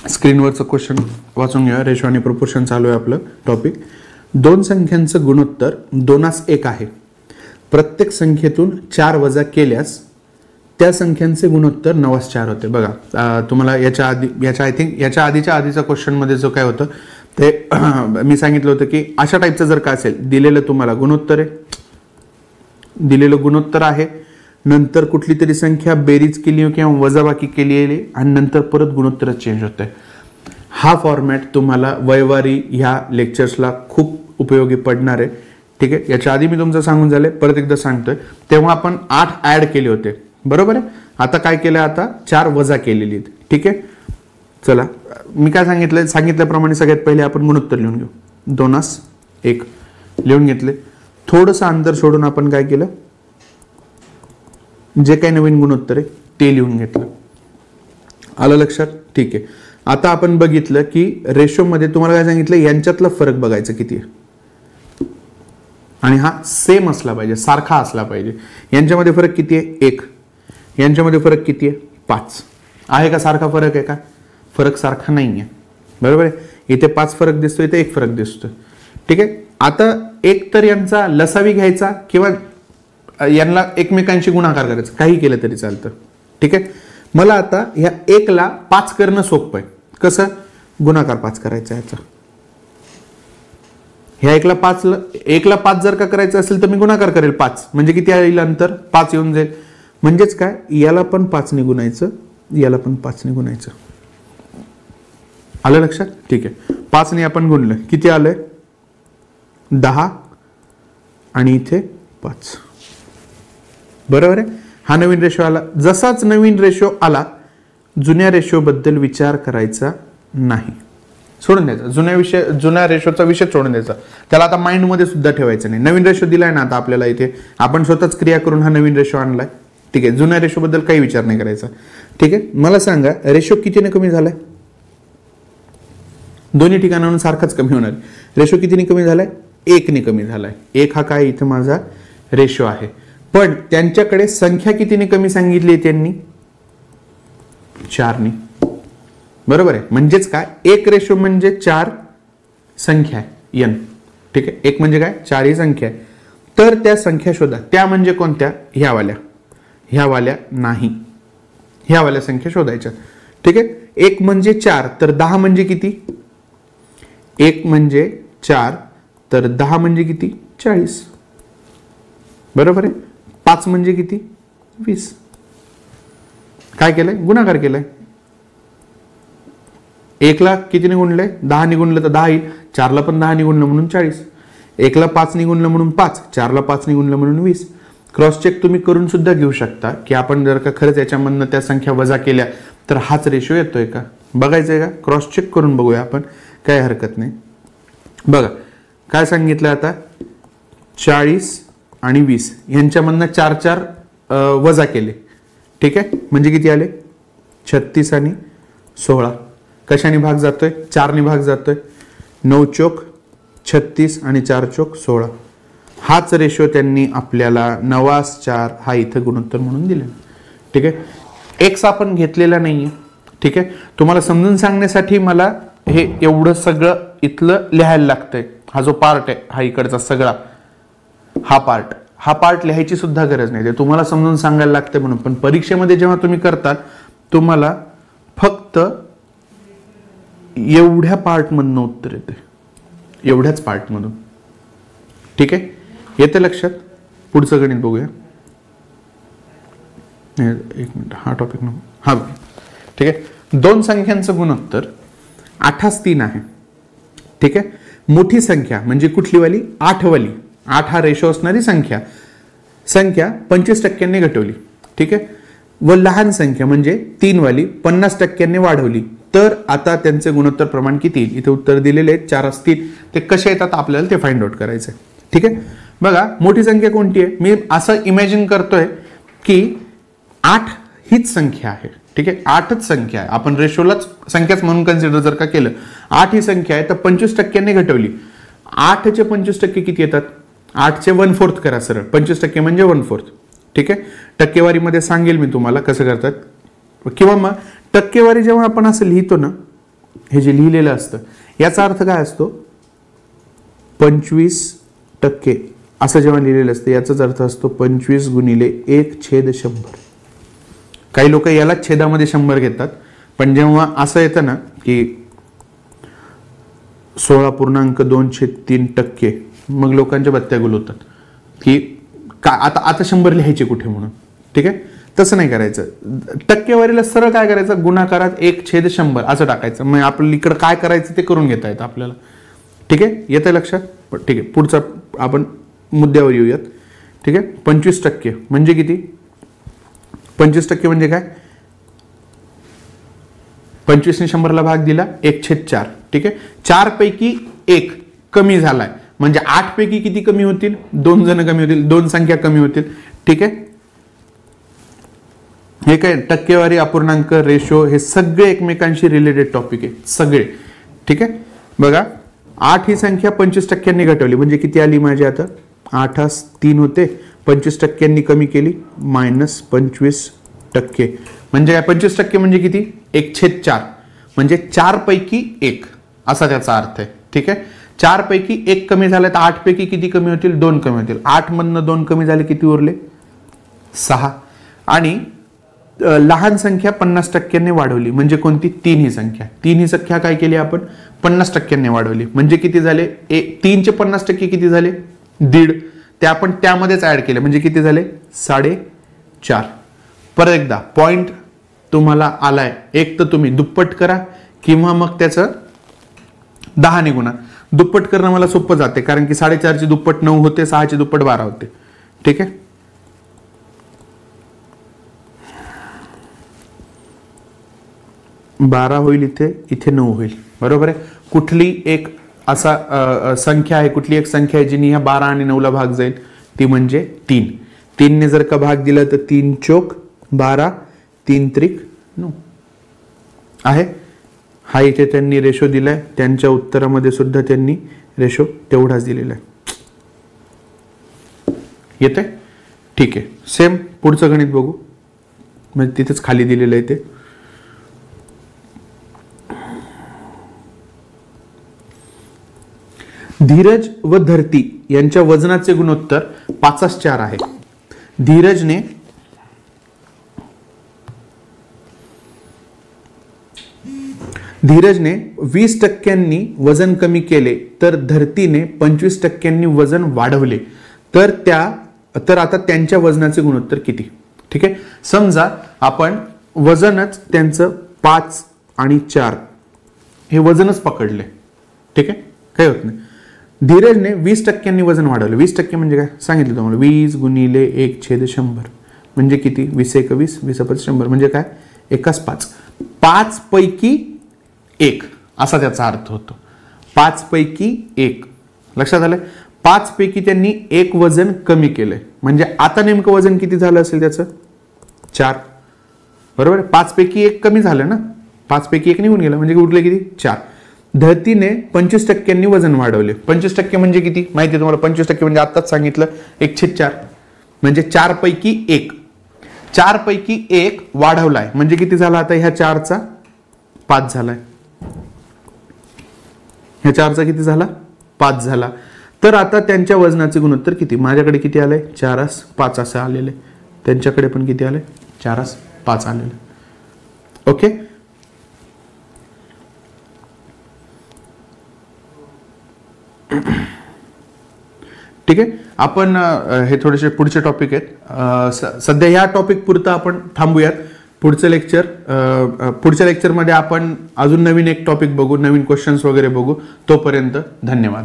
स्क्रीनवरचं question वाचून घ्या. Ratio आणि प्रपोर्शन चालू आहे आपलं टॉपिक. दोन संख्यांचं गुणोत्तर 2:1 आहे. प्रत्येक संख्येतून 4 वजा केल्यास त्या संख्यांचे गुणोत्तर 9:4 होते. बघा तुम्हाला याच्या आधीच्या क्वेश्चनमध्ये जो काय होतं ते मी सांगितलं होतं की अशा टाईपचं जर का असेल, दिलेलं तुम्हाला गुणोत्तर आहे, दिलेलं गुणोत्तर आहे, नंतर कुठली तरी संख्या बेरीज केली किंवा वजाबाकी केली आहे आणि नंतर परत गुणोत्तर चेंज होतंय. हा फॉर्मॅट तुम्हाला वैवारी ह्या लेक्चर्सला खूप उपयोगी पडणार आहे. ठीक आहे, याच्या आधी मी तुमचं सांगून झाले, परत एकदा सांगतोय. तेव्हा आपण 8 ऍड केले होते, बरोबर आहे. आता काय केलं, आता 4 वजा केलेली आहेत. ठीक आहे, चला मी काय सांगितल्याप्रमाणे सगळ्यात पहिले आपण गुणोत्तर लिहून घेऊ. 2:1 लिहून घेतले. थोडंसं अंतर सोडून आपण काय केलं, जे काही नवीन गुणोत्तर आहे ते लिहून घेतलं. आलं लक्षात? ठीक आहे. आता आपण बघितलं की रेशोमध्ये तुम्हाला काय सांगितलं, यांच्यातला फरक बघायचा किती आहे आणि हा सेम असला पाहिजे, सारखा असला पाहिजे. यांच्यामध्ये फरक किती आहे? 1. यांच्यामध्ये फरक किती आहे? 5. आहे का सारखा फरक आहे का? फरक सारखा नाही आहे, बरोबर आहे. इथे 5 फरक दिसतोय, इथे 1 फरक दिसतोय. ठीक आहे, आता एक तर यांचा लसावी घ्यायचा किंवा यांना एकमेकांशी गुणाकार करायचा, काही केलं तरी चालतं. ठीक आहे, मला आता ह्या 1ला 5 करणं सोपं आहे. कसं? गुणाकार 5 करायचा याचा. ह्या 1ला 5 जर का करायचं असेल तर मी गुणाकार करेल 5, म्हणजे किती येईल अंतर? 5 येऊन जाईल. म्हणजेच काय, याला पण 5 ने गुणायचं, याला पण 5 ने गुणायचं. आलं लक्षात? ठीक आहे, 5 ने आपण गुणलं, किती आलंय? 10 आणि इथे 5. बरोबर आहे. हा नवीन रेशो आला. जसाच नवीन रेशो आला, जुन्या रेशो बद्दल विचार करायचा नाही, सोडून द्यायचा. जुन्या रेशोचा विषय सोडून द्यायचा, त्याला आता माइंड मध्ये सुद्धा ठेवायचं नाही. नवीन रेशो दिलाय ना आता आपल्याला, इथे आपण स्वतःच क्रिया करून हा नवीन रेशो आणलाय. ठीक आहे, जुन्या रेशो बद्दल काही विचार नाही करायचा. ठीक आहे, मला सांगा रेशो कितीने कमी झालाय? दोन्ही ठिकाणाहून सारखाच कमी होणार. रेशो कितीने कमी झालाय? 1 ने कमी झालाय. 1 हा काय इथं माझा रेशो आहे. पण त्यांच्याकडे संख्या कितीने कमी सांगितली त्यांनी? 4 ने. बरोबर आहे. म्हणजेच काय, 1 रेशो म्हणजे 4 संख्या आहे, n. ठीक आहे, 1 म्हणजे काय, 4 ही संख्या आहे. तर त्या संख्या शोधा. त्या म्हणजे कोणत्या? ह्यावाल्या नाही, ह्यावाल्या संख्या शोधायच्या. ठीक आहे, 1 म्हणजे 4 तर 10 म्हणजे किती? 1 म्हणजे 4 तर 10 म्हणजे किती? 40. बरोबर आहे. 5 म्हणजे किती? 20. काय केलंय? गुणाकार केलाय. 1ला कितीने गुणलंय? 10 ने गुणलं तर 10 येईल. 4ला पण 10 ने गुणलं म्हणून 40. 1ला 5 ने गुणलं म्हणून 5. 4ला 5 ने गुणलं म्हणून 20. क्रॉस चेक तुम्ही करून सुद्धा घेऊ शकता की आपण जर का खरंच याच्यामधनं त्या संख्या वजा केल्या तर हाच रेशो येतोय का, बघायचंय का? क्रॉस चेक करून बघूया आपण, काय हरकत नाही. बघा काय सांगितलं आता, 40 आणि 20 यांच्यामधनं 4 वजा केले. ठीक आहे, म्हणजे किती आले? 36 आणि 16. कशाने भाग जातोय? 4 ने भाग जातोय. 9 चोक 36 आणि 4 चोक 16. हाच रेशो त्यांनी आपल्याला 9:4 हा इथं गुणोत्तर म्हणून दिले. ठीक आहे, एक्स आपण घेतलेला नाहीये. ठीक आहे, तुम्हाला समजून सांगण्यासाठी मला हे एवढं सगळं इथलं लिहायला लागतंय. हा जो पार्ट आहे, हा इकडचा सगळा हा पार्ट लिहायची सुद्धा गरज नाही, ते तुम्हाला समजून सांगायला लागतंय म्हणून. पण परीक्षेमध्ये जेव्हा तुम्ही करतात, तुम्हाला फक्त एवढ्या पार्टमधनं उत्तर येते, एवढ्याच पार्टमधून. ठीक आहे, येते लक्षात? पुढचं गणित बघूया. 1 मिनिट, हा टॉपिक नको. हा ठीक आहे, 2 संख्यांचं गुणोत्तर 8:3 आहे. ठीक आहे, मोठी संख्या म्हणजे कुठली वाली? 8 वाली. 8 हा रेशो असणारी संख्या 25% घटवली. ठीक आहे, व लहान संख्या म्हणजे 3 वाली 50% वाढवली, तर आता त्यांचे गुणोत्तर प्रमाण किती येईल? इथे उत्तर दिलेले आहेत, 4 असतील. ते कसे येतात आपल्याला ते फाइंड आउट करायचं आहे. ठीक आहे, बघा मोठी संख्या कोणती आहे? मी असं इमॅजिन करतोय की 8 हीच संख्या आहे. ठीक आहे, 8च संख्या आहे. आपण रेशोलाच संख्याच म्हणून कन्सिडर जर का केलं, 8 ही संख्या आहे तर 25% घटवली. 8चे 25% किती येतात? 8चे 1/4 करा सरळ. 25% म्हणजे 1/4. ठीक आहे, टक्केवारीमध्ये सांगेल मी तुम्हाला कसं करतात. किंवा मग टक्केवारी जेव्हा आपण असं लिहितो ना, हे जे लिहिलेलं असतं याचा अर्थ काय असतो, 25% असं जेव्हा लिहिलेलं असतं याचाच अर्थ असतो 25 गुणिले 1/100. काही लोक याला छेदामध्ये 100 घेतात, पण जेव्हा असं येतं ना की 16.2/3%, मग लोकांच्या बत्त्या गुल होतात की आता 100 लिहायचे कुठे म्हणून. ठीक आहे, तसं नाही करायचं. टक्केवारीला सरळ काय करायचं, गुणाकारात 1/100 असं टाकायचं. मग आपल्याला इकडं काय करायचं ते करून घेता येतं आपल्याला. ठीक आहे, येतं लक्षात. ठीक आहे, पुढचा आपण मुद्द्यावर येऊयात. ठीक आहे, 25% म्हणजे किती, 25% म्हणजे काय, 25 ने 100 ला भाग दिला 1/4. ठीक आहे, 4 पैकी 1 कमी झालाय म्हणजे 8 पैकी किती कमी होतील, 2 जण कमी होतील, 2 संख्या कमी होतील. ठीक आहे, हे काय टक्केवारी, अपूर्णांक, रेशो हे सगळे एकमेकांशी रिलेटेड टॉपिक आहे सगळे. ठीक आहे, बघा 8 ही संख्या 25% घटवली म्हणजे किती आली माझी, आता 8 3 होते, 25% कमी केली -25%. म्हणजे काय 25% म्हणजे किती, 1/4 म्हणजे 4 पैकी 1 असा त्याचा अर्थ आहे. ठीक आहे, 4 पैकी 1 कमी झालं तर 8 पैकी किती कमी होतील, 2 कमी होतील. 8 मधनं 2 कमी झाले, किती उरले, 6. आणि लहान संख्या 50% वाढवली म्हणजे कोणती, 3 ही संख्या. 3 ही संख्या काय केली आपण, 50% वाढवली म्हणजे किती झाले, 3 चे 50% किती झाले, 1.5. ते आपण त्यामध्येच ऍड केले म्हणजे किती झाले, 4.5. परत एकदा पॉइंट तुम्हाला आलाय, एक तर तुम्ही दुप्पट करा किंवा मग त्याचं 10 ने गुणा. दुप्पट करणं मला सोपं जाते कारण की 4.5 ची दुप्पट 9 होते, 6 ची दुप्पट 12 होते. ठीक आहे, 12 होईल, इथे 9 होईल. बरोबर आहे. कुठली एक असा संख्या आहे, कुठली एक संख्या आहे जिने ह्या 12 आणि 9 ला भाग जाईल, ती म्हणजे 3. 3 ने जर का भाग दिला तर 3 चोक 12, 3 त्रिक 9 आहे. हा इथे त्यांनी रेशो दिलाय, त्यांच्या उत्तरामध्ये सुद्धा त्यांनी रेशो तेवढाच दिलेला आहे. येते. ठीक आहे, सेम पुढचं गणित बघू, म्हणजे तिथेच खाली दिलेलं आहे ते. धीरज व धरती यांच्या वजनाचे गुणोत्तर 5/4 आहे. धीरजने धीरजने 20% वजन कमी केले तर धरतीने 25% वजन वाढवले तर आता त्यांच्या वजनाचे गुणोत्तर किती. ठीक आहे, समजा आपण वजनच त्यांचं 5 आणि 4 हे वजनच पकडले. ठीक आहे, काही होत नाही. धीरजने 20% वजन वाढवलं. 20% म्हणजे काय सांगितलं तुम्हाला, 20 गुणिले 1/100 म्हणजे किती, 20 × 20, 20 × 100 म्हणजे काय, 1/5. 5 पैकी 1 असा त्याचा अर्थ होतो. 5 पैकी 1 लक्षात आलंय. 5 पैकी त्यांनी 1 वजन कमी केलंय म्हणजे आता नेमकं वजन किती झालं असेल त्याचं, 4. बरोबर. 5 पैकी 1 कमी झालं ना, 5 पैकी 1 निघून गेलं म्हणजे उरले किती, 4. धरतीने 25% वजन वाढवले. 25% म्हणजे किती माहिती तुम्हाला, 25% म्हणजे आताच सांगितलं 1/4 म्हणजे 4 पैकी 1. 4 पैकी 1 वाढवलाय म्हणजे किती झाला, आता ह्या 4चा 5 झालाय, ह्या 4चा किती झाला, 5 झाला. तर आता त्यांच्या वजनाचे गुणोत्तर किती, माझ्याकडे किती आलंय, 4/5 असं आलेलं आहे, त्यांच्याकडे पण किती आलंय, 4/5 आलेलं. ओके, ठीक आहे. आपण हे थोडेसे पुढचे टॉपिक आहेत, सध्या ह्या टॉपिक पुरतं आपण थांबूयात. पुढच्या लेक्चरमध्ये आपण अजून नवीन एक टॉपिक बघू, नवीन क्वेश्चन्स वगैरे बघू. तोपर्यंत धन्यवाद.